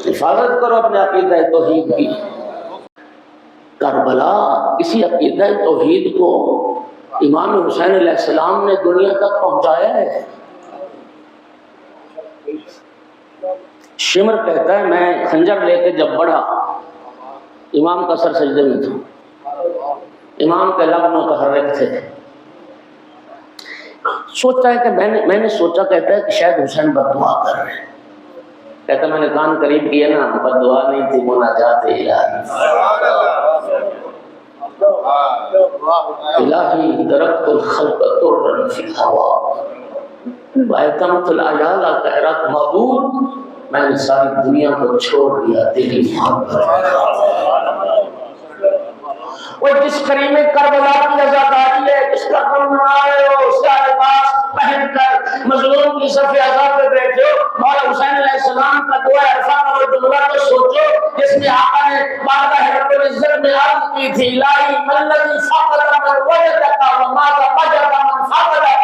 حفاظت کرو اپنے عقیدہ توحید کی۔ کربلا اسی عقیدہ توحید کو امام حسین علیہ السلام نے دنیا تک پہنچایا ہے۔ شمر کہتا ہے میں خنجر لے کے جب بڑھا امام کا سر سجدے میں تھا، امام کے لب متحرک تھے، سوچتا ہے کہ میں نے سوچا، کہتا ہے کہ شاید حسین بد دعا کر رہے ہیں، کہتا میں نے کان قریب کیا نا، بد دعا نہیں تھی، مناجات الہی، الہی درخت الخلق ترن فی الہوا وَأَتَمْتُ الْعَيَالَ کہرات معبود، میں نے ساری دنیا کو چھوڑ دیا تیری محبت۔ وہ جس کریم کربلا کی عزاداری ہے، جس کا غم منائے ہو، اس کا لباس پہن کر مظلوم کی صف عزا پہ بیٹھے ہو، مولا حسین علیہ السلام کا دعا عرفہ اور جملہ کو سوچو جس میں آقا نے بارگاہ رب العزت میں عرض کی تھی، الہی من الذی فقد من وجدک وماذا وجد من فقدک،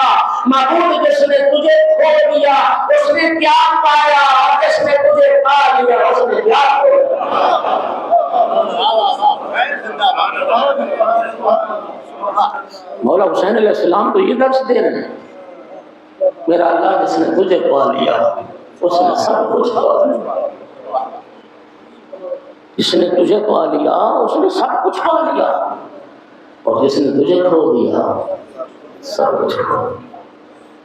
معبود جس نے تجھے کھو دیا اس نے کیا پایا، اور جس نے تجھے پا لیا اس نے کیا کھویا۔ مولا حسین علیہ السلام تو یہ درس دے رہے ہیں، میرا اللہ جس نے تجھے پا لیا اس نے سب کچھ پا لیا، جس نے تجھے پا لیا اس نے سب کچھ پا لیا، اور جس نے تجھے کھو دیا سب کچھ کھو دیا۔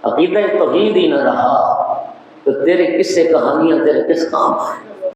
عقیدہ توحید ہی نہ رہا تو تیرے قصے کہانیاں تیرے کس کام ہیں؟